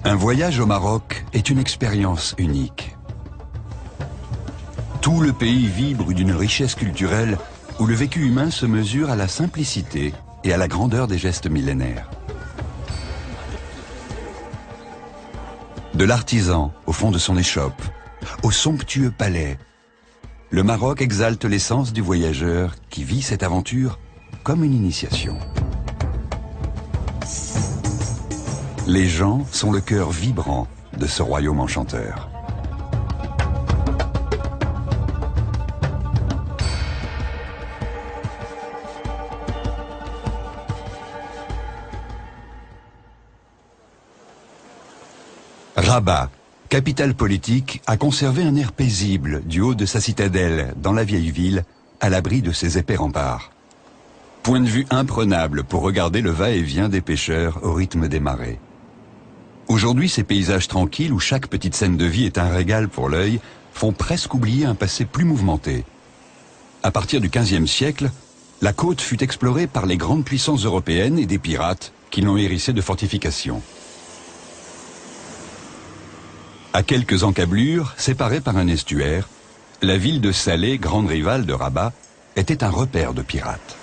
Un voyage au Maroc est une expérience unique. Tout le pays vibre d'une richesse culturelle où le vécu humain se mesure à la simplicité et à la grandeur des gestes millénaires. De l'artisan au fond de son échoppe, au somptueux palais, le Maroc exalte l'essence du voyageur qui vit cette aventure comme une initiation. Les gens sont le cœur vibrant de ce royaume enchanteur. Rabat, capitale politique, a conservé un air paisible du haut de sa citadelle, dans la vieille ville, à l'abri de ses épais remparts. Point de vue imprenable pour regarder le va-et-vient des pêcheurs au rythme des marées. Aujourd'hui, ces paysages tranquilles où chaque petite scène de vie est un régal pour l'œil font presque oublier un passé plus mouvementé. À partir du XVe siècle, la côte fut explorée par les grandes puissances européennes et des pirates qui l'ont hérissée de fortifications. À quelques encablures, séparée par un estuaire, la ville de Salé, grande rivale de Rabat, était un repère de pirates.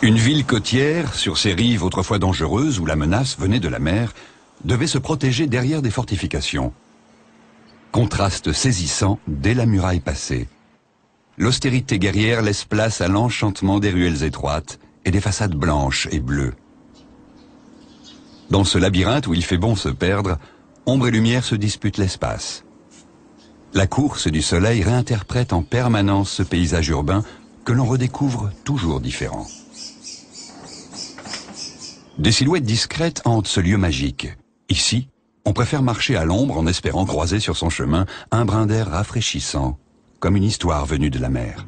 Une ville côtière, sur ses rives autrefois dangereuses où la menace venait de la mer, devait se protéger derrière des fortifications. Contraste saisissant dès la muraille passée. L'austérité guerrière laisse place à l'enchantement des ruelles étroites et des façades blanches et bleues. Dans ce labyrinthe où il fait bon se perdre, ombre et lumière se disputent l'espace. La course du soleil réinterprète en permanence ce paysage urbain que l'on redécouvre toujours différent. Des silhouettes discrètes hantent ce lieu magique. Ici, on préfère marcher à l'ombre en espérant croiser sur son chemin un brin d'air rafraîchissant, comme une histoire venue de la mer.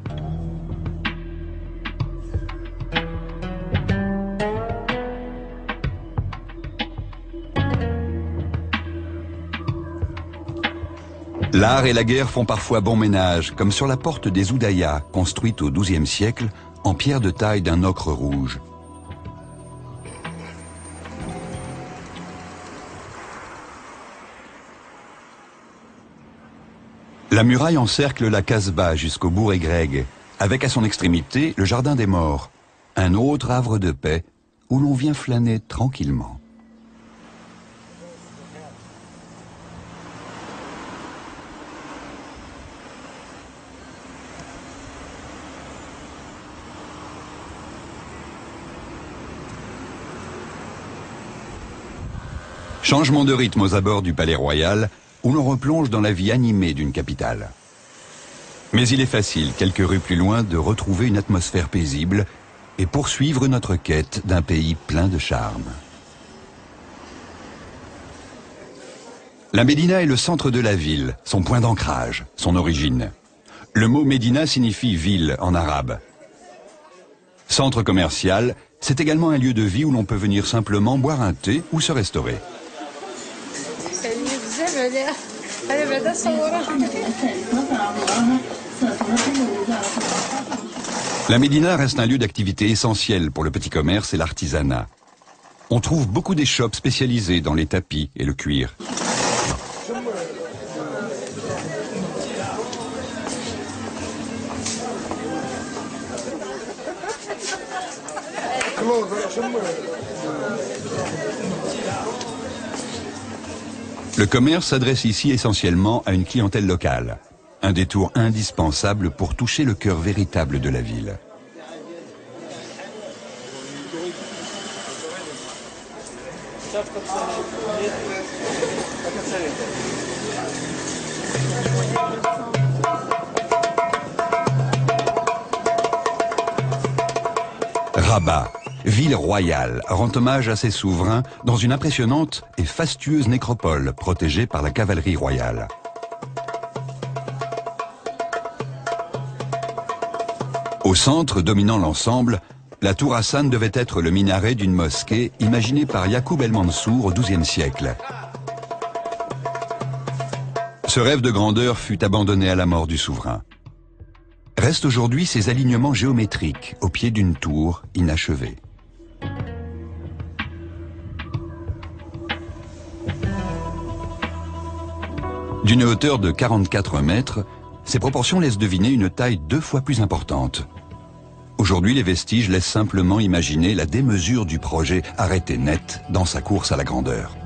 L'art et la guerre font parfois bon ménage, comme sur la porte des Oudayas, construite au XIIe siècle, en pierre de taille d'un ocre rouge. La muraille encercle la Casbah jusqu'au bourg Greg, avec à son extrémité le jardin des morts, un autre havre de paix où l'on vient flâner tranquillement. Changement de rythme aux abords du palais royal, où l'on replonge dans la vie animée d'une capitale. Mais il est facile, quelques rues plus loin, de retrouver une atmosphère paisible et poursuivre notre quête d'un pays plein de charme. La Médina est le centre de la ville, son point d'ancrage, son origine. Le mot Médina signifie ville en arabe. Centre commercial, c'est également un lieu de vie où l'on peut venir simplement boire un thé ou se restaurer. La Médina reste un lieu d'activité essentiel pour le petit commerce et l'artisanat. On trouve beaucoup d'échoppes spécialisées dans les tapis et le cuir. Le commerce s'adresse ici essentiellement à une clientèle locale, un détour indispensable pour toucher le cœur véritable de la ville. Rabat, ville royale, rend hommage à ses souverains dans une impressionnante et fastueuse nécropole protégée par la cavalerie royale. Au centre, dominant l'ensemble, la tour Hassan devait être le minaret d'une mosquée imaginée par Yacoub el Mansour au XIIe siècle. Ce rêve de grandeur fut abandonné à la mort du souverain. Restent aujourd'hui ces alignements géométriques au pied d'une tour inachevée. D'une hauteur de 44 mètres, ces proportions laissent deviner une taille 2 fois plus importante. Aujourd'hui, les vestiges laissent simplement imaginer la démesure du projet arrêté net dans sa course à la grandeur.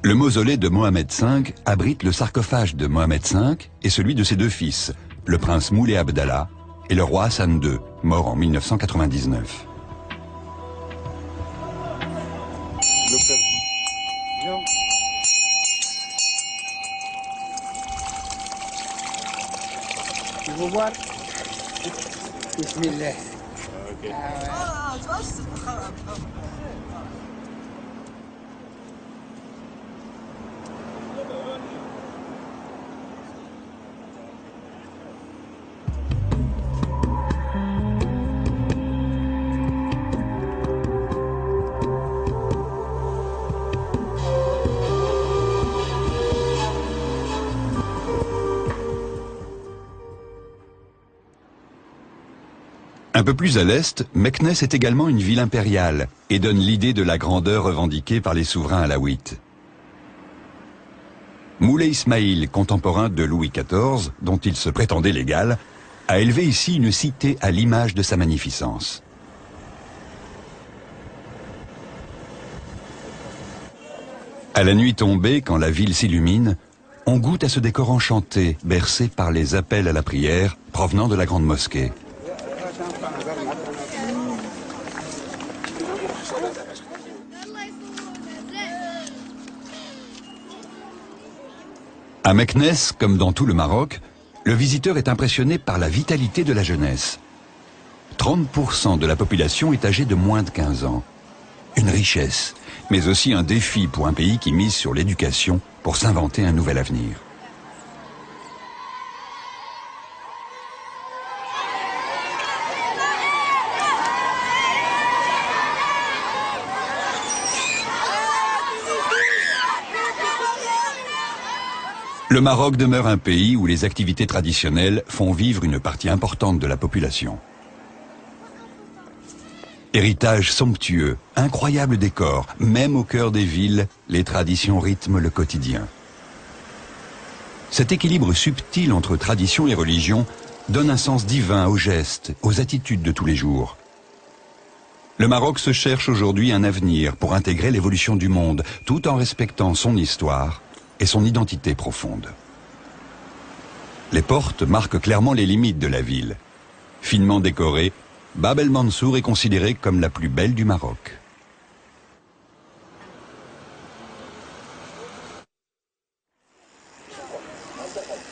Le mausolée de Mohamed V abrite le sarcophage de Mohamed V et celui de ses deux fils, le prince Moulay Abdallah et le roi Hassan II, mort en 1999. voir. Bismillah. Okay. Un peu plus à l'est, Meknès est également une ville impériale et donne l'idée de la grandeur revendiquée par les souverains alaouites. Moulay Ismaïl, contemporain de Louis XIV, dont il se prétendait l'égal, a élevé ici une cité à l'image de sa magnificence. À la nuit tombée, quand la ville s'illumine, on goûte à ce décor enchanté, bercé par les appels à la prière provenant de la grande mosquée. À Meknès, comme dans tout le Maroc, le visiteur est impressionné par la vitalité de la jeunesse. 30% de la population est âgée de moins de 15 ans. Une richesse, mais aussi un défi pour un pays qui mise sur l'éducation pour s'inventer un nouvel avenir. Le Maroc demeure un pays où les activités traditionnelles font vivre une partie importante de la population. Héritage somptueux, incroyable décor, même au cœur des villes, les traditions rythment le quotidien. Cet équilibre subtil entre tradition et religion donne un sens divin aux gestes, aux attitudes de tous les jours. Le Maroc se cherche aujourd'hui un avenir pour intégrer l'évolution du monde, tout en respectant son histoire et son identité profonde. Les portes marquent clairement les limites de la ville. Finement décorée, Bab el Mansour est considérée comme la plus belle du Maroc.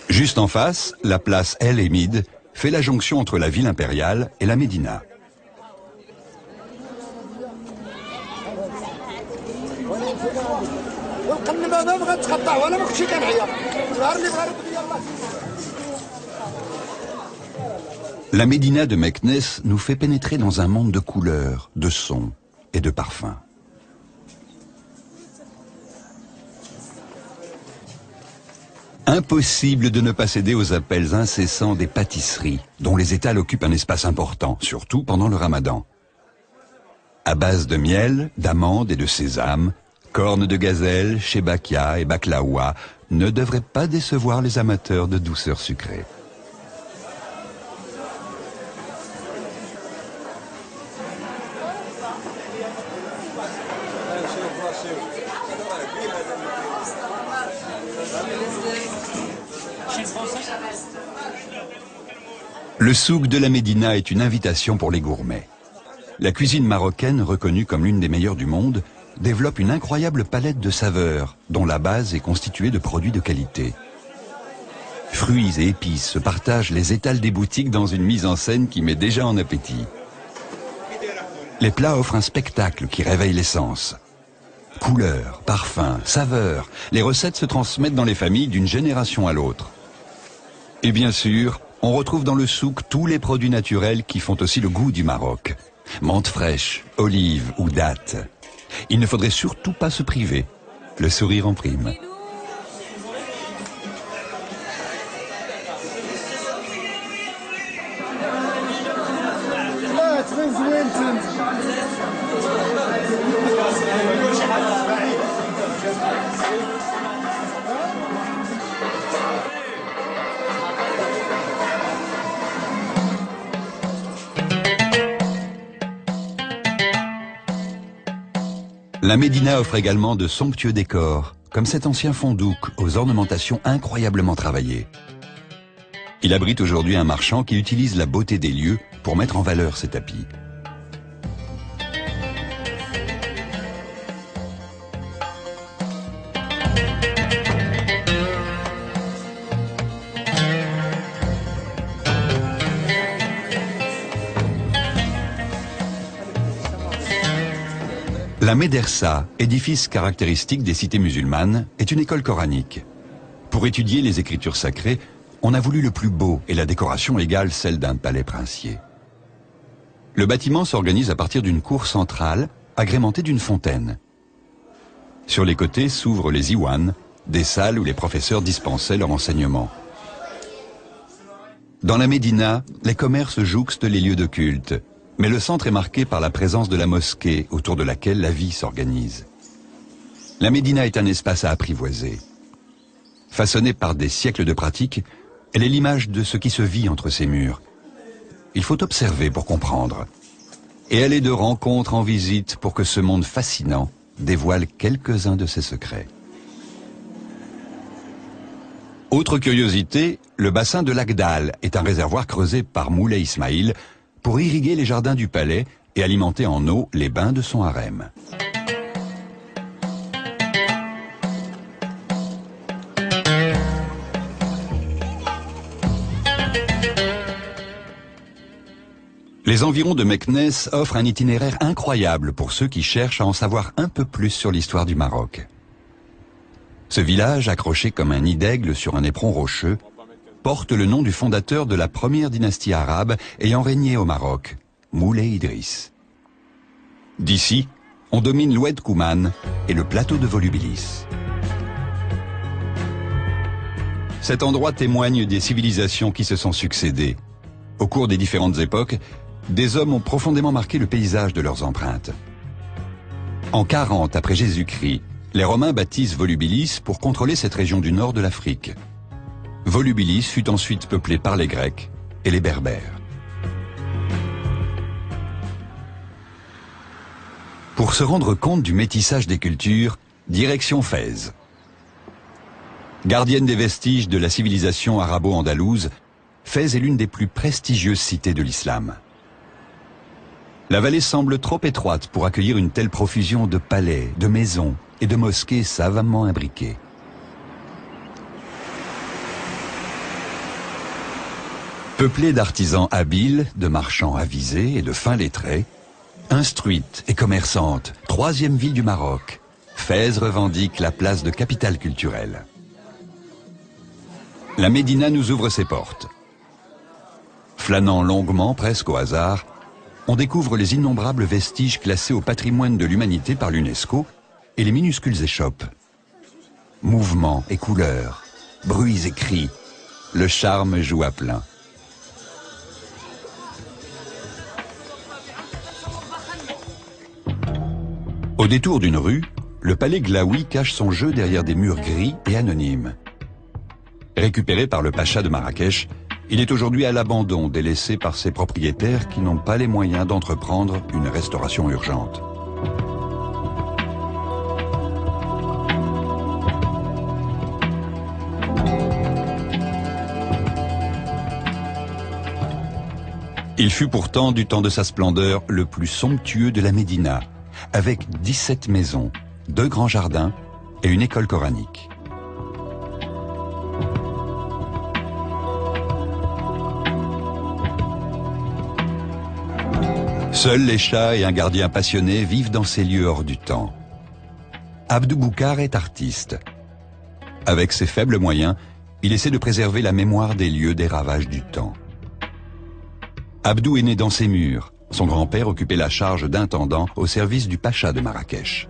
Juste en face, la place El Emid fait la jonction entre la ville impériale et la Médina. La Médina de Meknès nous fait pénétrer dans un monde de couleurs, de sons et de parfums. Impossible de ne pas céder aux appels incessants des pâtisseries, dont les étals occupent un espace important, surtout pendant le Ramadan. À base de miel, d'amandes et de sésame, cornes de gazelle, shebakia et baklaoua ne devraient pas décevoir les amateurs de douceur sucrée. Le souk de la Médina est une invitation pour les gourmets. La cuisine marocaine, reconnue comme l'une des meilleures du monde, développe une incroyable palette de saveurs, dont la base est constituée de produits de qualité. Fruits et épices se partagent les étals des boutiques dans une mise en scène qui met déjà en appétit. Les plats offrent un spectacle qui réveille les sens. Couleurs, parfums, saveurs, les recettes se transmettent dans les familles d'une génération à l'autre. Et bien sûr, on retrouve dans le souk tous les produits naturels qui font aussi le goût du Maroc. Menthe fraîche, olives ou dattes. Il ne faudrait surtout pas se priver. Le sourire en prime. La Médina offre également de somptueux décors, comme cet ancien fondouk aux ornementations incroyablement travaillées. Il abrite aujourd'hui un marchand qui utilise la beauté des lieux pour mettre en valeur ses tapis. La médersa, édifice caractéristique des cités musulmanes, est une école coranique. Pour étudier les écritures sacrées, on a voulu le plus beau et la décoration égale celle d'un palais princier. Le bâtiment s'organise à partir d'une cour centrale, agrémentée d'une fontaine. Sur les côtés s'ouvrent les iwan, des salles où les professeurs dispensaient leur enseignement. Dans la Médina, les commerces jouxtent les lieux de culte. Mais le centre est marqué par la présence de la mosquée, autour de laquelle la vie s'organise. La Médina est un espace à apprivoiser. Façonnée par des siècles de pratique, elle est l'image de ce qui se vit entre ses murs. Il faut observer pour comprendre. Et aller de rencontre en visite pour que ce monde fascinant dévoile quelques-uns de ses secrets. Autre curiosité, le bassin de l'Agdal est un réservoir creusé par Moulay Ismaïl, pour irriguer les jardins du palais et alimenter en eau les bains de son harem. Les environs de Meknès offrent un itinéraire incroyable pour ceux qui cherchent à en savoir un peu plus sur l'histoire du Maroc. Ce village, accroché comme un nid d'aigle sur un éperon rocheux, porte le nom du fondateur de la première dynastie arabe ayant régné au Maroc, Moulay Idriss. D'ici, on domine l'Oued Kouman et le plateau de Volubilis. Cet endroit témoigne des civilisations qui se sont succédées. Au cours des différentes époques, des hommes ont profondément marqué le paysage de leurs empreintes. En 40 après Jésus-Christ, les Romains bâtissent Volubilis pour contrôler cette région du nord de l'Afrique. Volubilis fut ensuite peuplé par les Grecs et les Berbères. Pour se rendre compte du métissage des cultures, direction Fès. Gardienne des vestiges de la civilisation arabo-andalouse, Fès est l'une des plus prestigieuses cités de l'islam. La vallée semble trop étroite pour accueillir une telle profusion de palais, de maisons et de mosquées savamment imbriquées. Peuplée d'artisans habiles, de marchands avisés et de fins lettrés, instruite et commerçante, troisième ville du Maroc, Fès revendique la place de capitale culturelle. La Médina nous ouvre ses portes. Flânant longuement, presque au hasard, on découvre les innombrables vestiges classés au patrimoine de l'humanité par l'UNESCO et les minuscules échoppes. Mouvements et couleurs, bruits et cris, le charme joue à plein. Au détour d'une rue, le palais Glaoui cache son jeu derrière des murs gris et anonymes. Récupéré par le pacha de Marrakech, il est aujourd'hui à l'abandon, délaissé par ses propriétaires qui n'ont pas les moyens d'entreprendre une restauration urgente. Il fut pourtant, du temps de sa splendeur, le plus somptueux de la Médina, avec 17 maisons, 2 grands jardins et une école coranique. Seuls les chats et un gardien passionné vivent dans ces lieux hors du temps. Abdou Boukar est artiste. Avec ses faibles moyens, il essaie de préserver la mémoire des lieux des ravages du temps. Abdou est né dans ces murs. Son grand-père occupait la charge d'intendant au service du pacha de Marrakech.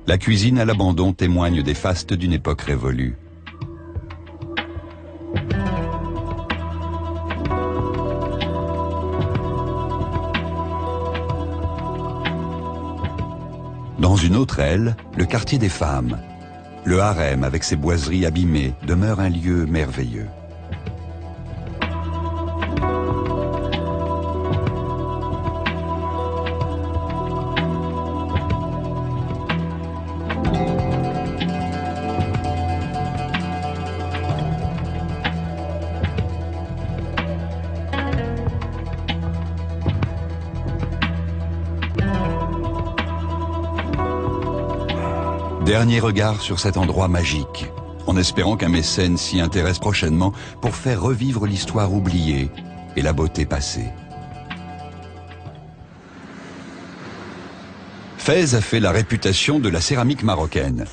La cuisine à l'abandon témoigne des fastes d'une époque révolue. Dans une autre aile, le quartier des femmes. Le harem avec ses boiseries abîmées demeure un lieu merveilleux. Dernier regard sur cet endroit magique, en espérant qu'un mécène s'y intéresse prochainement pour faire revivre l'histoire oubliée et la beauté passée. Fès a fait la réputation de la céramique marocaine.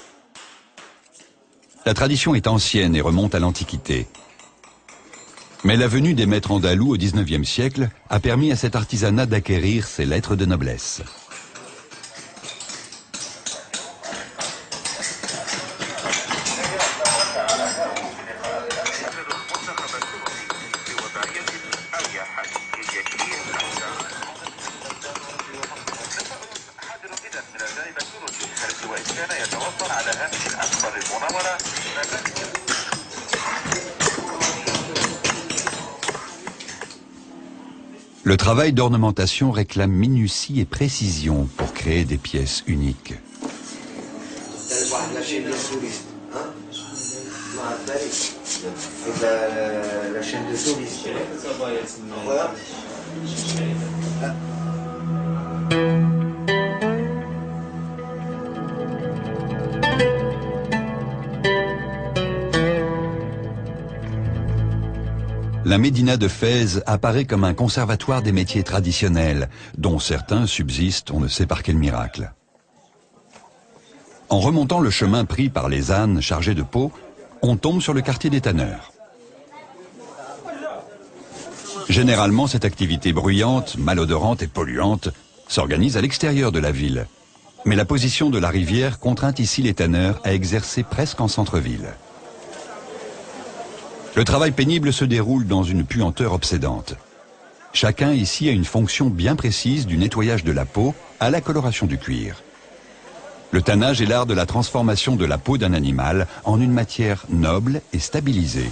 La tradition est ancienne et remonte à l'Antiquité. Mais la venue des maîtres andalous au XIXe siècle a permis à cet artisanat d'acquérir ses lettres de noblesse. Le travail d'ornementation réclame minutie et précision pour créer des pièces uniques. La médina de Fès apparaît comme un conservatoire des métiers traditionnels, dont certains subsistent on ne sait par quel miracle. En remontant le chemin pris par les ânes chargés de peau, on tombe sur le quartier des tanneurs. Généralement, cette activité bruyante, malodorante et polluante s'organise à l'extérieur de la ville. Mais la position de la rivière contraint ici les tanneurs à exercer presque en centre-ville. Le travail pénible se déroule dans une puanteur obsédante. Chacun ici a une fonction bien précise du nettoyage de la peau à la coloration du cuir. Le tannage est l'art de la transformation de la peau d'un animal en une matière noble et stabilisée,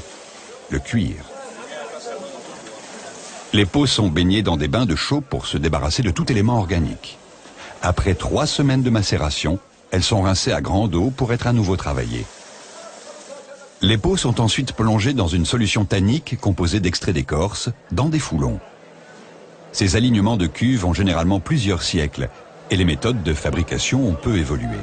le cuir. Les peaux sont baignées dans des bains de chaux pour se débarrasser de tout élément organique. Après 3 semaines de macération, elles sont rincées à grande eau pour être à nouveau travaillées. Les peaux sont ensuite plongées dans une solution tannique composée d'extrait d'écorce, dans des foulons. Ces alignements de cuve ont généralement plusieurs siècles et les méthodes de fabrication ont peu évolué.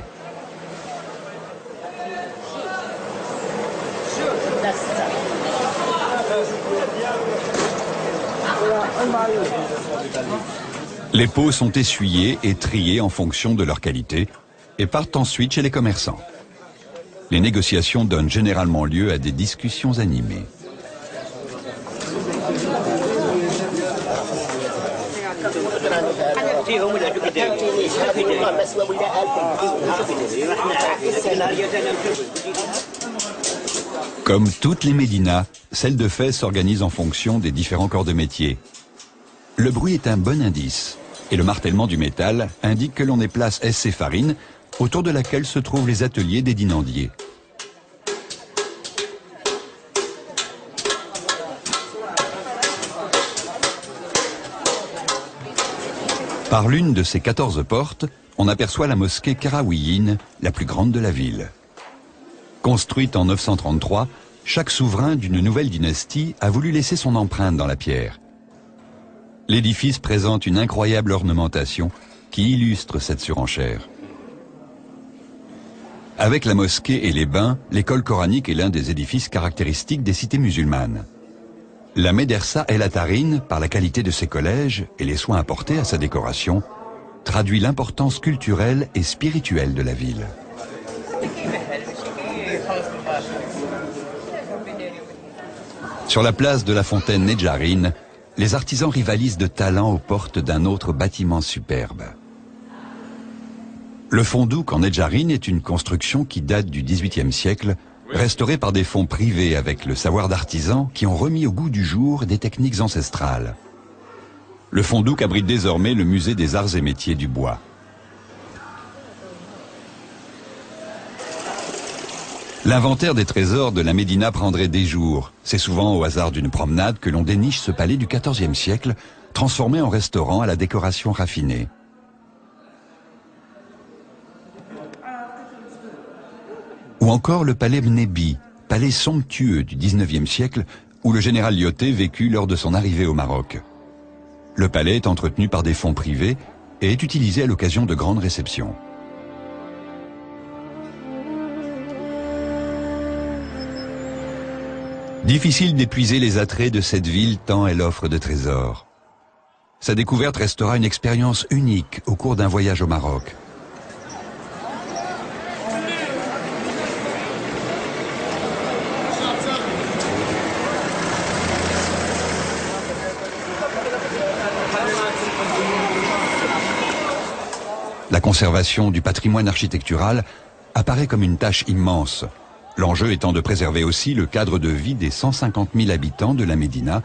Les peaux sont essuyées et triées en fonction de leur qualité et partent ensuite chez les commerçants. Les négociations donnent généralement lieu à des discussions animées. Comme toutes les médinas, celle de Fès s'organise en fonction des différents corps de métier. Le bruit est un bon indice, et le martèlement du métal indique que l'on est place SC Farine, autour de laquelle se trouvent les ateliers des dinandiers. Par l'une de ces 14 portes, on aperçoit la mosquée Karaouiyine, la plus grande de la ville. Construite en 933, chaque souverain d'une nouvelle dynastie a voulu laisser son empreinte dans la pierre. L'édifice présente une incroyable ornementation qui illustre cette surenchère. Avec la mosquée et les bains, l'école coranique est l'un des édifices caractéristiques des cités musulmanes. La médersa El Atharine, par la qualité de ses collèges et les soins apportés à sa décoration, traduit l'importance culturelle et spirituelle de la ville. Sur la place de la fontaine Nedjarine, les artisans rivalisent de talent aux portes d'un autre bâtiment superbe. Le fondouk en Nedjarine est une construction qui date du XVIIIe siècle, restaurée par des fonds privés avec le savoir d'artisans qui ont remis au goût du jour des techniques ancestrales. Le fondouk abrite désormais le musée des arts et métiers du bois. L'inventaire des trésors de la Médina prendrait des jours. C'est souvent au hasard d'une promenade que l'on déniche ce palais du XIVe siècle, transformé en restaurant à la décoration raffinée. Ou encore le palais Mnebi, palais somptueux du XIXe siècle où le général Lyautey vécut lors de son arrivée au Maroc. Le palais est entretenu par des fonds privés et est utilisé à l'occasion de grandes réceptions. Difficile d'épuiser les attraits de cette ville tant elle offre de trésors. Sa découverte restera une expérience unique au cours d'un voyage au Maroc. La conservation du patrimoine architectural apparaît comme une tâche immense, l'enjeu étant de préserver aussi le cadre de vie des 150 000 habitants de la Médina,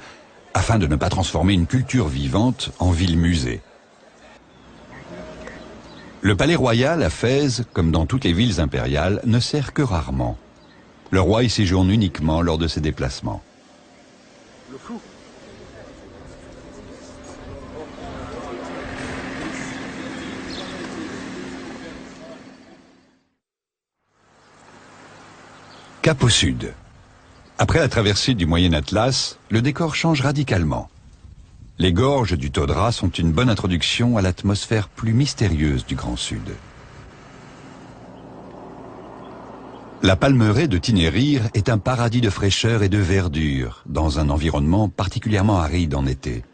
afin de ne pas transformer une culture vivante en ville-musée. Le palais royal à Fès, comme dans toutes les villes impériales, ne sert que rarement. Le roi y séjourne uniquement lors de ses déplacements. Cap au sud. Après la traversée du Moyen Atlas, le décor change radicalement. Les gorges du Todra sont une bonne introduction à l'atmosphère plus mystérieuse du Grand Sud. La Palmeraie de Tinnérir est un paradis de fraîcheur et de verdure, dans un environnement particulièrement aride en été.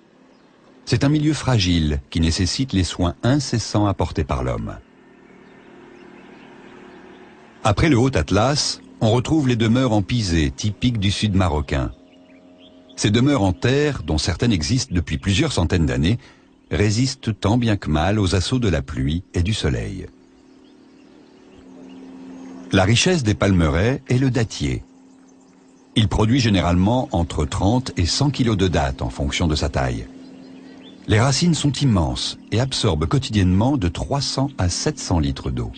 C'est un milieu fragile qui nécessite les soins incessants apportés par l'homme. Après le Haut Atlas, on retrouve les demeures en pisé, typiques du sud marocain. Ces demeures en terre, dont certaines existent depuis plusieurs centaines d'années, résistent tant bien que mal aux assauts de la pluie et du soleil. La richesse des palmeraies est le dattier. Il produit généralement entre 30 et 100 kg de dattes en fonction de sa taille. Les racines sont immenses et absorbent quotidiennement de 300 à 700 litres d'eau.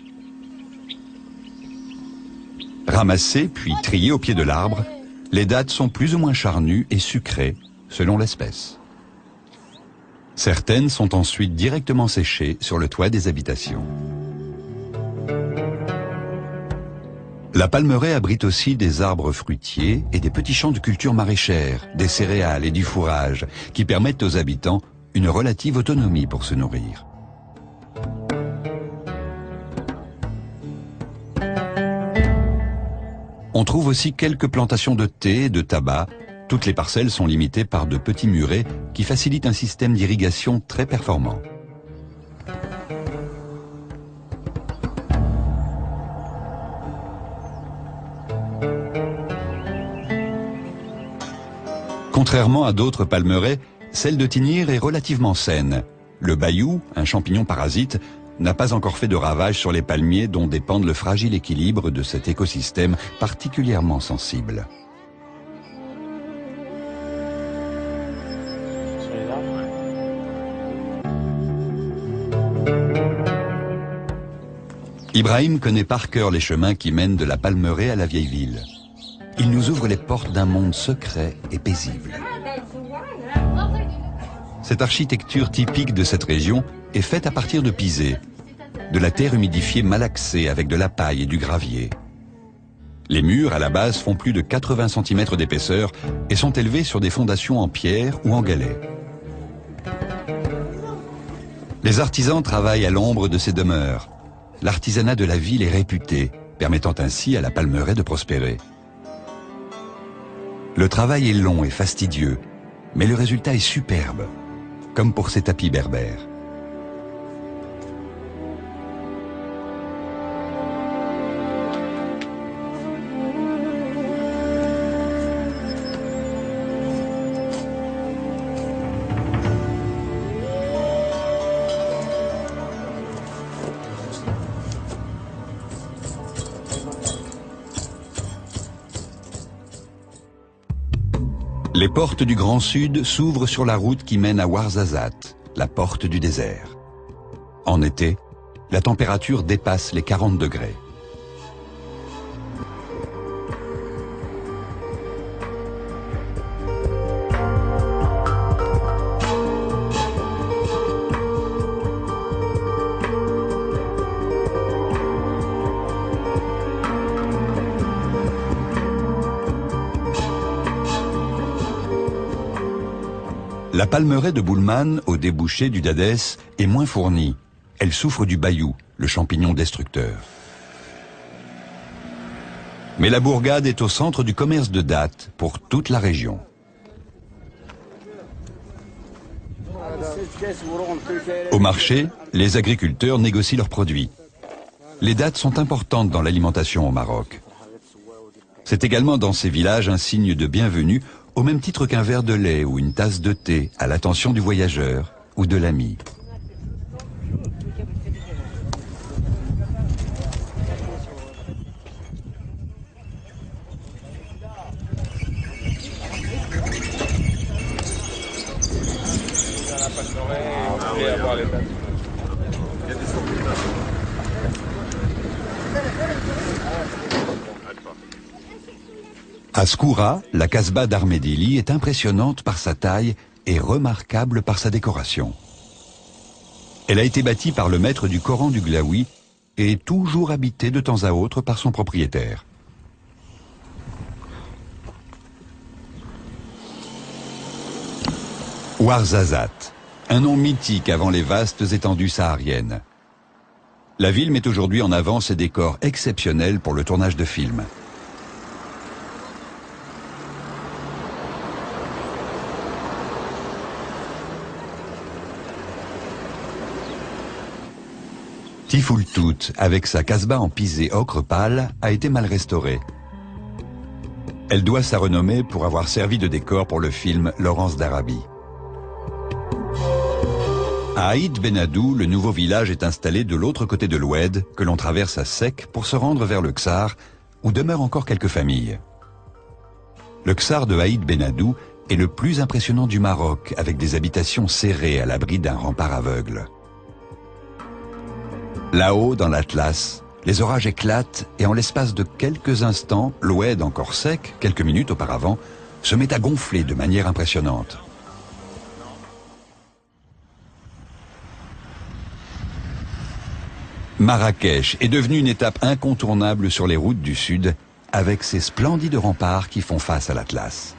Ramassées puis triées au pied de l'arbre, les dattes sont plus ou moins charnues et sucrées, selon l'espèce. Certaines sont ensuite directement séchées sur le toit des habitations. La Palmeraie abrite aussi des arbres fruitiers et des petits champs de culture maraîchère, des céréales et du fourrage, qui permettent aux habitants une relative autonomie pour se nourrir. On trouve aussi quelques plantations de thé et de tabac. Toutes les parcelles sont limitées par de petits murets qui facilitent un système d'irrigation très performant. Contrairement à d'autres palmeraies, celle de Tinnérir est relativement saine. Le bayou, un champignon parasite, n'a pas encore fait de ravages sur les palmiers dont dépendent le fragile équilibre de cet écosystème particulièrement sensible. Ibrahim connaît par cœur les chemins qui mènent de la Palmeraie à la vieille ville. Il nous ouvre les portes d'un monde secret et paisible. Cette architecture typique de cette région est faite à partir de pisé, de la terre humidifiée malaxée avec de la paille et du gravier. Les murs à la base font plus de 80 cm d'épaisseur et sont élevés sur des fondations en pierre ou en galets. Les artisans travaillent à l'ombre de ces demeures. L'artisanat de la ville est réputé, permettant ainsi à la Palmeraie de prospérer. Le travail est long et fastidieux, mais le résultat est superbe, comme pour ces tapis berbères. Les portes du Grand Sud s'ouvrent sur la route qui mène à Ouarzazate, la porte du désert. En été, la température dépasse les 40 degrés. La Palmeraie de Boulman, au débouché du Dadès, est moins fournie. Elle souffre du bayou, le champignon destructeur. Mais la bourgade est au centre du commerce de dattes pour toute la région. Au marché, les agriculteurs négocient leurs produits. Les dattes sont importantes dans l'alimentation au Maroc. C'est également dans ces villages un signe de bienvenue, au même titre qu'un verre de lait ou une tasse de thé à l'attention du voyageur ou de l'ami. Askoura, la Kasbah d'Armedili, est impressionnante par sa taille et remarquable par sa décoration. Elle a été bâtie par le maître du Coran du Glaoui et est toujours habitée de temps à autre par son propriétaire. Ouarzazate, un nom mythique avant les vastes étendues sahariennes. La ville met aujourd'hui en avant ses décors exceptionnels pour le tournage de films. Tifoultout, avec sa Kasbah en pisé ocre pâle, a été mal restaurée. Elle doit sa renommée pour avoir servi de décor pour le film Laurence d'Arabie. À Aïd Benadou, le nouveau village est installé de l'autre côté de l'Oued, que l'on traverse à sec pour se rendre vers le Ksar, où demeurent encore quelques familles. Le Ksar de Aïd Benadou est le plus impressionnant du Maroc, avec des habitations serrées à l'abri d'un rempart aveugle. Là-haut, dans l'Atlas, les orages éclatent et en l'espace de quelques instants, l'Oued encore sec, quelques minutes auparavant, se met à gonfler de manière impressionnante. Marrakech est devenue une étape incontournable sur les routes du Sud, avec ses splendides remparts qui font face à l'Atlas.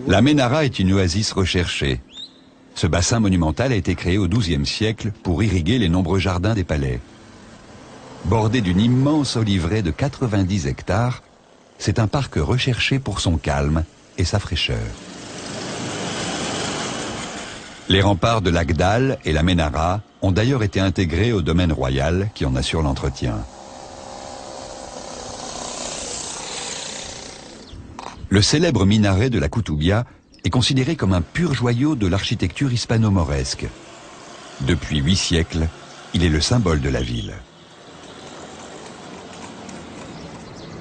La Ménara est une oasis recherchée. Ce bassin monumental a été créé au XIIe siècle pour irriguer les nombreux jardins des palais. Bordé d'une immense oliveraie de 90 hectares, c'est un parc recherché pour son calme et sa fraîcheur. Les remparts de l'Agdal et la Ménara ont d'ailleurs été intégrés au domaine royal qui en assure l'entretien. Le célèbre minaret de la Koutoubia est considéré comme un pur joyau de l'architecture hispano-mauresque. Depuis 8 siècles, il est le symbole de la ville.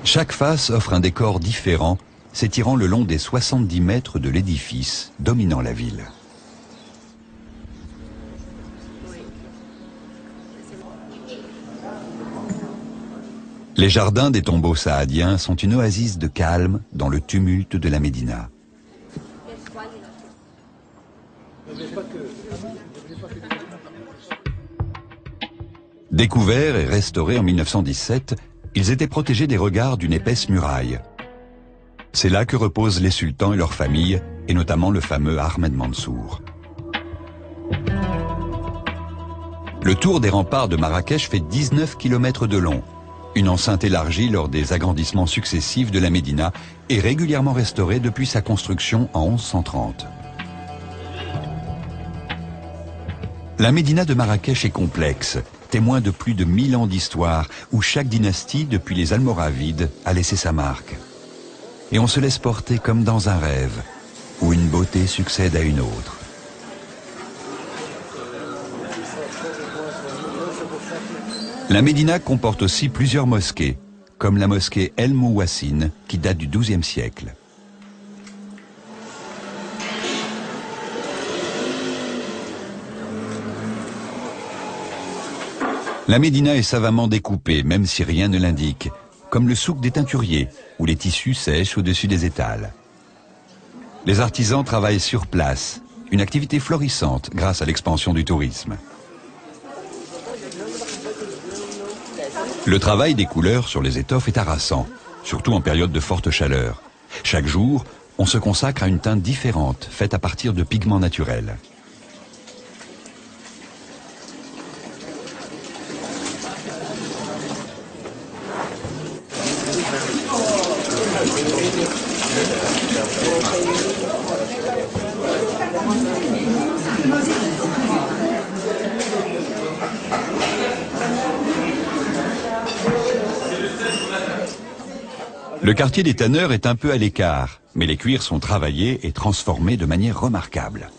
Chaque face offre un décor différent, s'étirant le long des 70 mètres de l'édifice dominant la ville. Les jardins des tombeaux saadiens sont une oasis de calme dans le tumulte de la Médina. Découverts et restaurés en 1917, ils étaient protégés des regards d'une épaisse muraille. C'est là que reposent les sultans et leurs familles, et notamment le fameux Ahmed Mansour. Le tour des remparts de Marrakech fait 19 km de long. Une enceinte élargie lors des agrandissements successifs de la Médina est régulièrement restaurée depuis sa construction en 1130. La Médina de Marrakech est complexe, témoin de plus de 1000 ans d'histoire, où chaque dynastie, depuis les Almoravides, a laissé sa marque. Et on se laisse porter comme dans un rêve, où une beauté succède à une autre. La Médina comporte aussi plusieurs mosquées, comme la mosquée El Mouassine, qui date du XIIe siècle. La Médina est savamment découpée, même si rien ne l'indique, comme le souk des teinturiers, où les tissus sèchent au-dessus des étals. Les artisans travaillent sur place, une activité florissante grâce à l'expansion du tourisme. Le travail des couleurs sur les étoffes est harassant, surtout en période de forte chaleur. Chaque jour, on se consacre à une teinte différente, faite à partir de pigments naturels. Le quartier des tanneurs est un peu à l'écart, mais les cuirs sont travaillés et transformés de manière remarquable.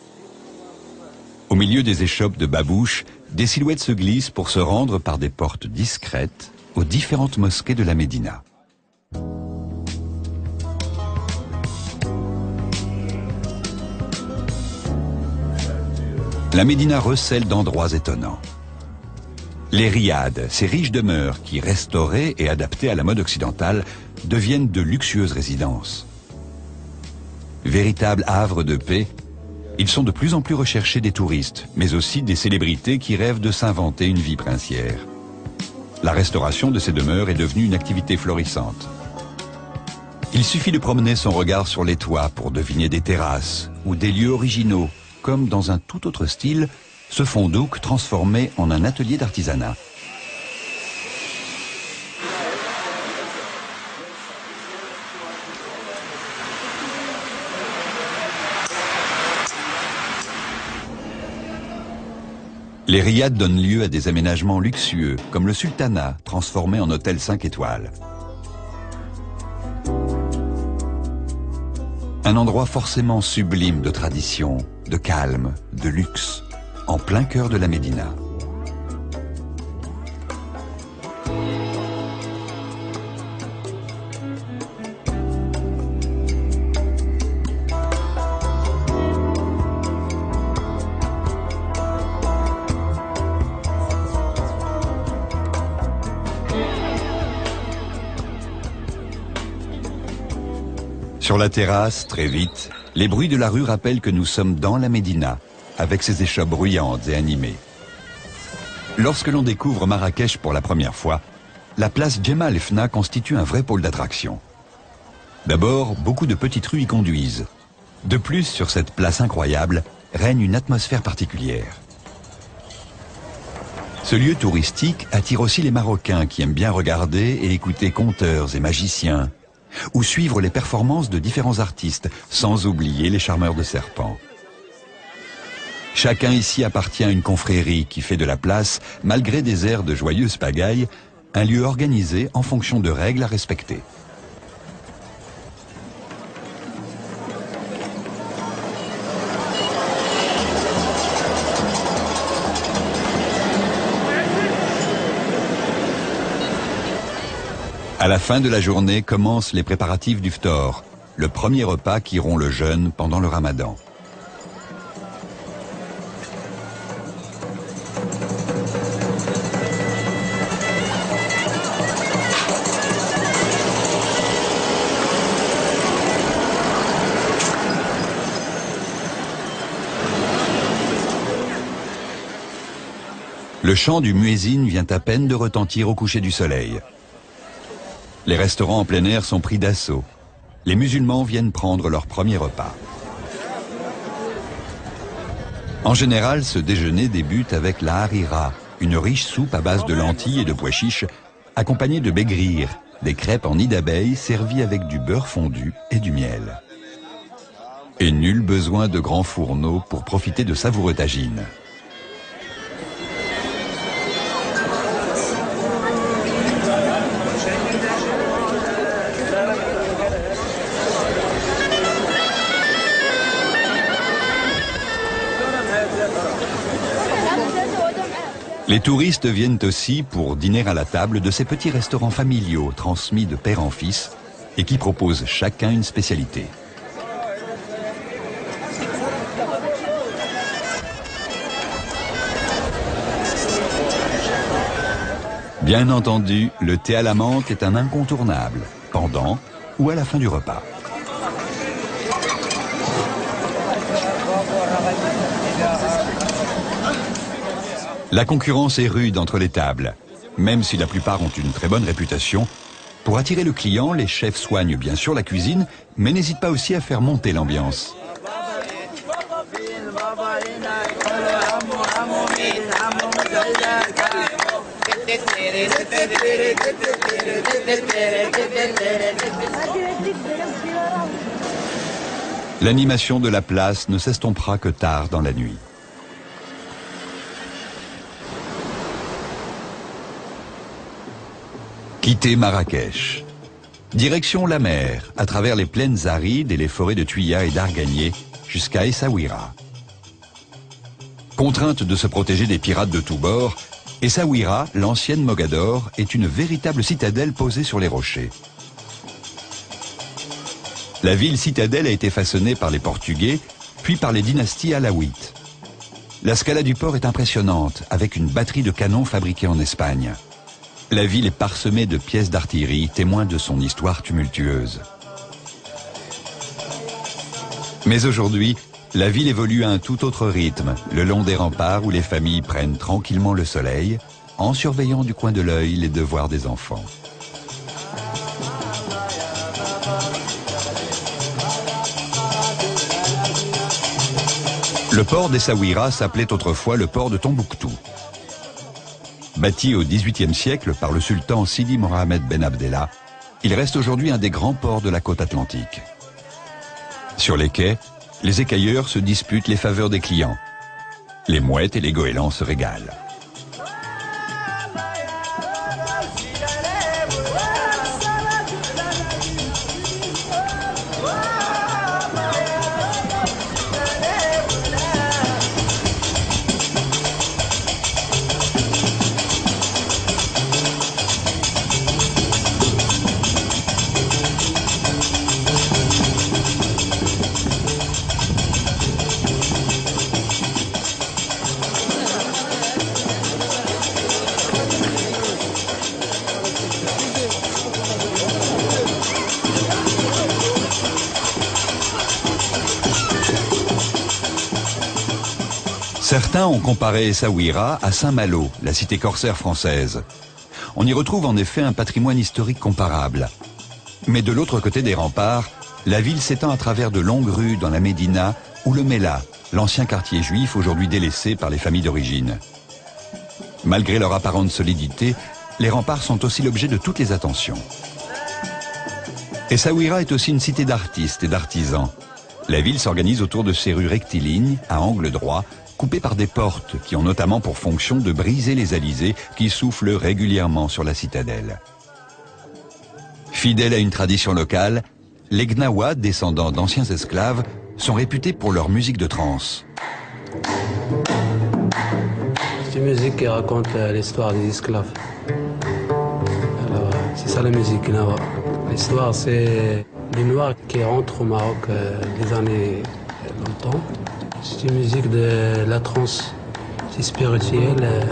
Au milieu des échoppes de babouches, des silhouettes se glissent pour se rendre par des portes discrètes aux différentes mosquées de la Médina. La Médina recèle d'endroits étonnants. Les riads, ces riches demeures qui, restaurées et adaptées à la mode occidentale, deviennent de luxueuses résidences. Véritables havres de paix, ils sont de plus en plus recherchés des touristes, mais aussi des célébrités qui rêvent de s'inventer une vie princière. La restauration de ces demeures est devenue une activité florissante. Il suffit de promener son regard sur les toits pour deviner des terrasses ou des lieux originaux, comme dans un tout autre style, ce fondouk transformé en un atelier d'artisanat. Les riads donnent lieu à des aménagements luxueux, comme le sultanat, transformé en hôtel 5 étoiles. Un endroit forcément sublime de tradition, de calme, de luxe, en plein cœur de la Médina. Sur la terrasse, très vite, les bruits de la rue rappellent que nous sommes dans la Médina, avec ses échoppes bruyantes et animées. Lorsque l'on découvre Marrakech pour la première fois, la place Jemaa el-Fna constitue un vrai pôle d'attraction. D'abord, beaucoup de petites rues y conduisent. De plus, sur cette place incroyable, règne une atmosphère particulière. Ce lieu touristique attire aussi les Marocains qui aiment bien regarder et écouter conteurs et magiciens, ou suivre les performances de différents artistes, sans oublier les charmeurs de serpents. Chacun ici appartient à une confrérie qui fait de la place, malgré des airs de joyeuse pagaille, un lieu organisé en fonction de règles à respecter. À la fin de la journée commencent les préparatifs du ftor, le premier repas qui rompt le jeûne pendant le ramadan. Le chant du muezzin vient à peine de retentir au coucher du soleil. Les restaurants en plein air sont pris d'assaut. Les musulmans viennent prendre leur premier repas. En général, ce déjeuner débute avec la harira, une riche soupe à base de lentilles et de pois chiches, accompagnée de begrir, des crêpes en nid d'abeille servies avec du beurre fondu et du miel. Et nul besoin de grands fourneaux pour profiter de savoureux tagines. Les touristes viennent aussi pour dîner à la table de ces petits restaurants familiaux transmis de père en fils et qui proposent chacun une spécialité. Bien entendu, le thé à la menthe est un incontournable, pendant ou à la fin du repas. La concurrence est rude entre les tables. Même si la plupart ont une très bonne réputation, pour attirer le client, les chefs soignent bien sûr la cuisine, mais n'hésitent pas aussi à faire monter l'ambiance. L'animation de la place ne s'estompera que tard dans la nuit. Quitter Marrakech. Direction la mer, à travers les plaines arides et les forêts de Tuya et d'Arganier, jusqu'à Essaouira. Contrainte de se protéger des pirates de tous bords, Essaouira, l'ancienne Mogador, est une véritable citadelle posée sur les rochers. La ville citadelle a été façonnée par les Portugais, puis par les dynasties alaouites. La scala du port est impressionnante, avec une batterie de canons fabriqués en Espagne. La ville est parsemée de pièces d'artillerie, témoins de son histoire tumultueuse. Mais aujourd'hui, la ville évolue à un tout autre rythme, le long des remparts où les familles prennent tranquillement le soleil, en surveillant du coin de l'œil les devoirs des enfants. Le port d'Essaouira s'appelait autrefois le port de Tombouctou. Bâti au XVIIIe siècle par le sultan Sidi Mohamed Ben Abdallah, il reste aujourd'hui un des grands ports de la côte atlantique. Sur les quais, les écailleurs se disputent les faveurs des clients. Les mouettes et les goélands se régalent. Certains ont comparé Essaouira à Saint-Malo, la cité corsaire française. On y retrouve en effet un patrimoine historique comparable. Mais de l'autre côté des remparts, la ville s'étend à travers de longues rues dans la Médina ou le Mela, l'ancien quartier juif aujourd'hui délaissé par les familles d'origine. Malgré leur apparente solidité, les remparts sont aussi l'objet de toutes les attentions. Essaouira est aussi une cité d'artistes et d'artisans. La ville s'organise autour de ces rues rectilignes, à angle droit, coupées par des portes qui ont notamment pour fonction de briser les alizés qui soufflent régulièrement sur la citadelle. Fidèles à une tradition locale, les Gnawa, descendants d'anciens esclaves, sont réputés pour leur musique de trance. C'est une musique qui raconte l'histoire des esclaves. Alors, c'est ça la musique Gnawa. L'histoire, c'est les Noirs qui rentrent au Maroc des années longtemps. C'est une musique de la trance, c'est spirituel,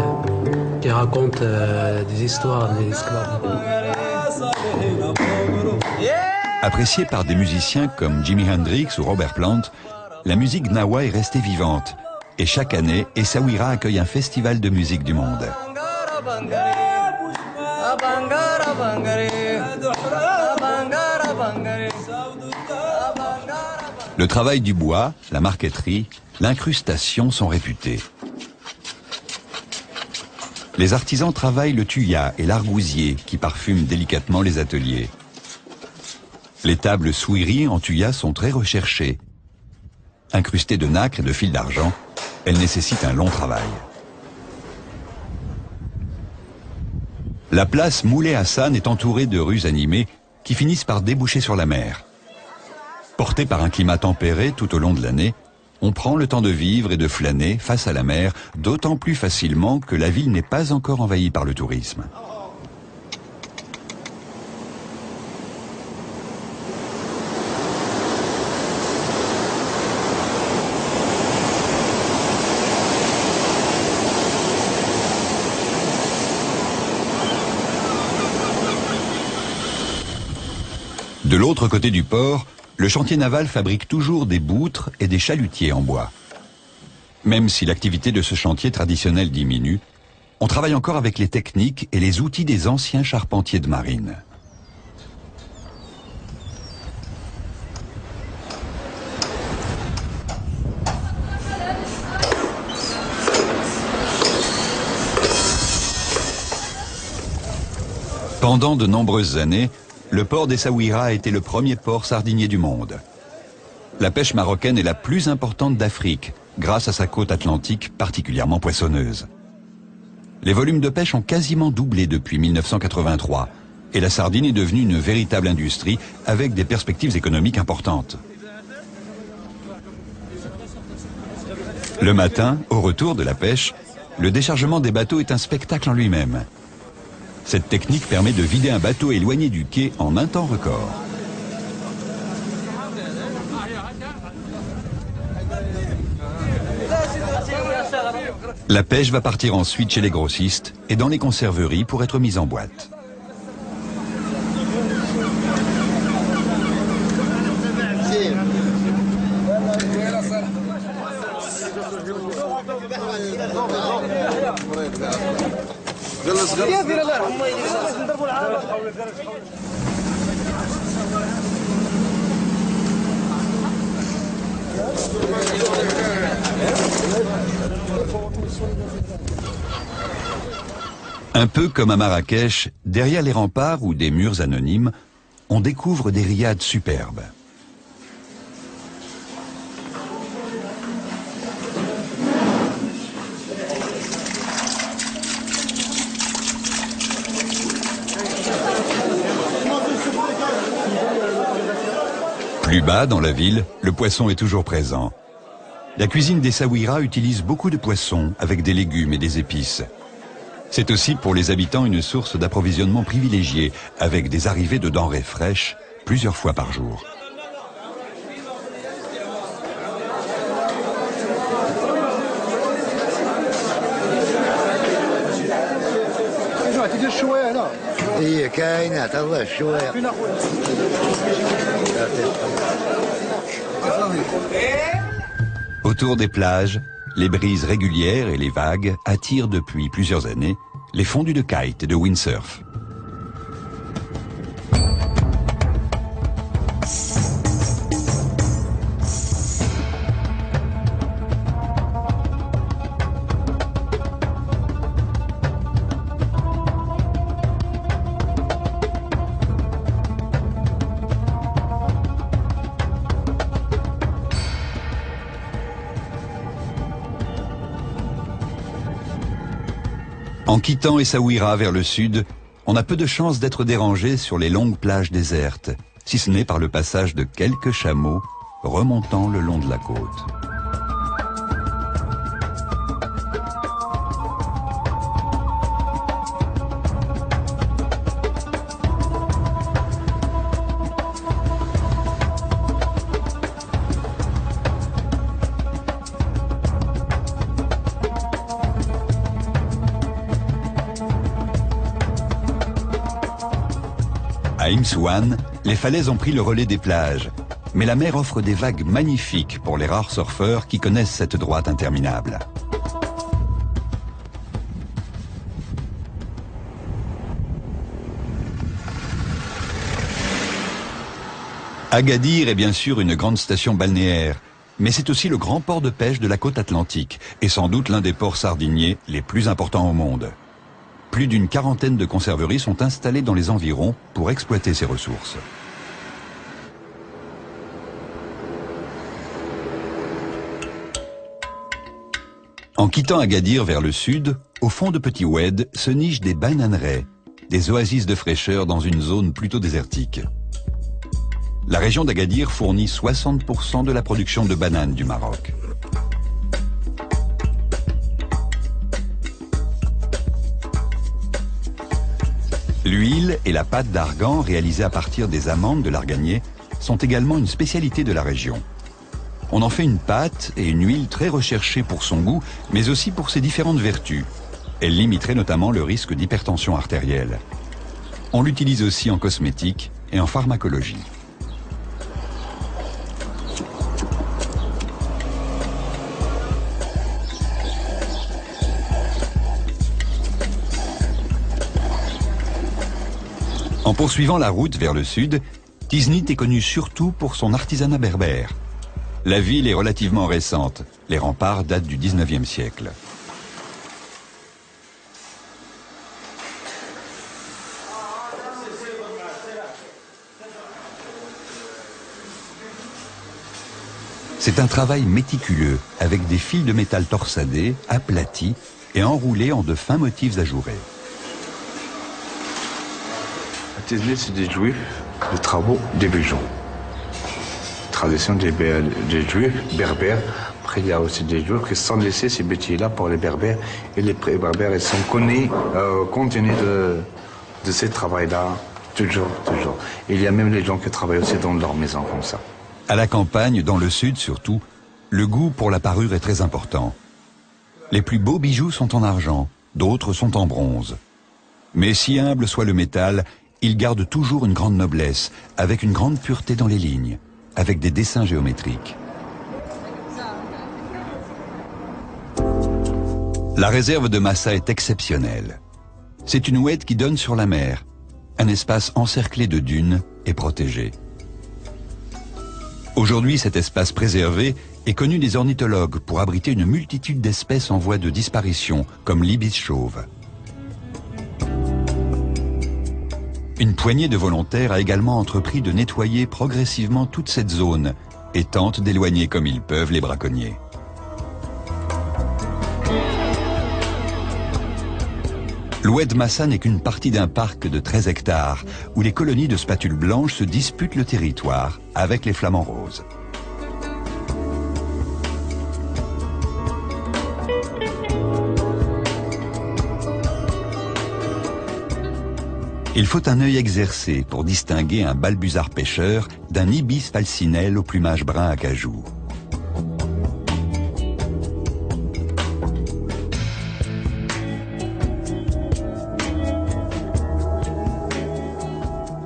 qui raconte des histoires des esclaves. Appréciée par des musiciens comme Jimi Hendrix ou Robert Plant, la musique Gnawa est restée vivante. Et chaque année, Essaouira accueille un festival de musique du monde. Le travail du bois, la marqueterie, l'incrustation sont réputés. Les artisans travaillent le tuya et l'argousier qui parfument délicatement les ateliers. Les tables souiri en tuya sont très recherchées. Incrustées de nacre et de fil d'argent, elles nécessitent un long travail. La place Moulay Hassan est entourée de rues animées qui finissent par déboucher sur la mer. Porté par un climat tempéré tout au long de l'année, on prend le temps de vivre et de flâner face à la mer, d'autant plus facilement que la ville n'est pas encore envahie par le tourisme. De l'autre côté du port, le chantier naval fabrique toujours des boutres et des chalutiers en bois. Même si l'activité de ce chantier traditionnel diminue, on travaille encore avec les techniques et les outils des anciens charpentiers de marine. Pendant de nombreuses années, le port d'Essaouira a été le premier port sardinier du monde. La pêche marocaine est la plus importante d'Afrique, grâce à sa côte atlantique particulièrement poissonneuse. Les volumes de pêche ont quasiment doublé depuis 1983, et la sardine est devenue une véritable industrie avec des perspectives économiques importantes. Le matin, au retour de la pêche, le déchargement des bateaux est un spectacle en lui-même. Cette technique permet de vider un bateau éloigné du quai en un temps record. La pêche va partir ensuite chez les grossistes et dans les conserveries pour être mise en boîte. Un peu comme à Marrakech, derrière les remparts ou des murs anonymes, on découvre des riades superbes. Plus bas, dans la ville, le poisson est toujours présent. La cuisine des Saouira utilise beaucoup de poissons avec des légumes et des épices. C'est aussi pour les habitants une source d'approvisionnement privilégiée avec des arrivées de denrées fraîches plusieurs fois par jour. Autour des plages, les brises régulières et les vagues attirent depuis plusieurs années les fondus de kite et de windsurf. En quittant Essaouira vers le sud, on a peu de chances d'être dérangé sur les longues plages désertes, si ce n'est par le passage de quelques chameaux remontant le long de la côte. À Imsouane, les falaises ont pris le relais des plages, mais la mer offre des vagues magnifiques pour les rares surfeurs qui connaissent cette droite interminable. Agadir est bien sûr une grande station balnéaire, mais c'est aussi le grand port de pêche de la côte atlantique et sans doute l'un des ports sardiniers les plus importants au monde. Plus d'une quarantaine de conserveries sont installées dans les environs pour exploiter ces ressources. En quittant Agadir vers le sud, au fond de Petit Oued se nichent des bananeraies, des oasis de fraîcheur dans une zone plutôt désertique. La région d'Agadir fournit 60% de la production de bananes du Maroc. L'huile et la pâte d'argan réalisées à partir des amandes de l'arganier sont également une spécialité de la région. On en fait une pâte et une huile très recherchée pour son goût, mais aussi pour ses différentes vertus. Elle limiterait notamment le risque d'hypertension artérielle. On l'utilise aussi en cosmétique et en pharmacologie. En poursuivant la route vers le sud, Tiznit est connue surtout pour son artisanat berbère. La ville est relativement récente. Les remparts datent du 19e siècle. C'est un travail méticuleux, avec des fils de métal torsadés, aplatis et enroulés en de fins motifs ajourés. À Tiznit, c'est des juifs, des travaux, des bijoux. Tradition des juifs berbères. Après, il y a aussi des juifs qui sont laissés ces métiers-là pour les berbères. Et les berbères, ils sont connus, contenus de ce travail-là, toujours. Et il y a même les gens qui travaillent aussi dans leur maison comme ça. À la campagne, dans le sud surtout, le goût pour la parure est très important. Les plus beaux bijoux sont en argent, d'autres sont en bronze. Mais si humble soit le métal, il garde toujours une grande noblesse, avec une grande pureté dans les lignes, avec des dessins géométriques. La réserve de Massa est exceptionnelle. C'est une oued qui donne sur la mer, un espace encerclé de dunes et protégé. Aujourd'hui, cet espace préservé est connu des ornithologues pour abriter une multitude d'espèces en voie de disparition, comme l'ibis chauve. Une poignée de volontaires a également entrepris de nettoyer progressivement toute cette zone et tentent d'éloigner comme ils peuvent les braconniers. L'oued Massa n'est qu'une partie d'un parc de 13 hectares où les colonies de spatules blanches se disputent le territoire avec les flamants roses. Il faut un œil exercé pour distinguer un balbuzard pêcheur d'un ibis falcinelle au plumage brun acajou.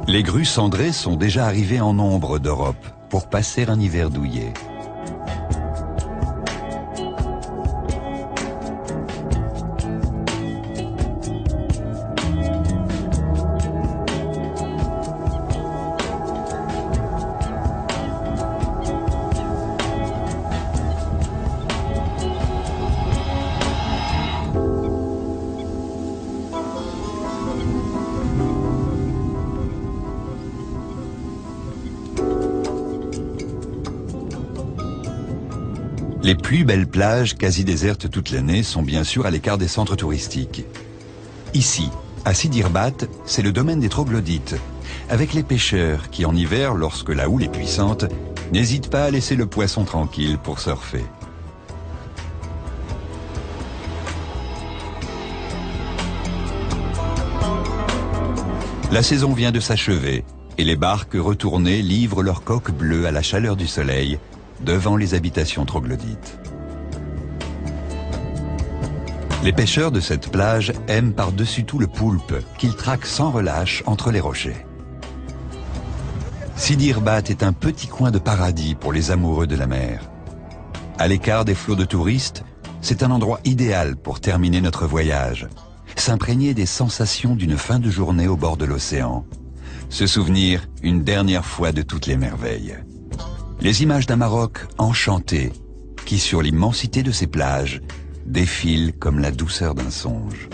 Les grues cendrées sont déjà arrivées en nombre d'Europe pour passer un hiver douillet. Les plus belles plages, quasi désertes toute l'année, sont bien sûr à l'écart des centres touristiques. Ici, à Sidi Irbat, c'est le domaine des troglodytes, avec les pêcheurs qui, en hiver, lorsque la houle est puissante, n'hésitent pas à laisser le poisson tranquille pour surfer. La saison vient de s'achever et les barques retournées livrent leurs coques bleues à la chaleur du soleil, devant les habitations troglodytes. Les pêcheurs de cette plage aiment par-dessus tout le poulpe, qu'ils traquent sans relâche entre les rochers. Sidi Irbat est un petit coin de paradis pour les amoureux de la mer. À l'écart des flots de touristes, c'est un endroit idéal pour terminer notre voyage, s'imprégner des sensations d'une fin de journée au bord de l'océan, se souvenir une dernière fois de toutes les merveilles. Les images d'un Maroc enchanté, qui sur l'immensité de ses plages, défilent comme la douceur d'un songe.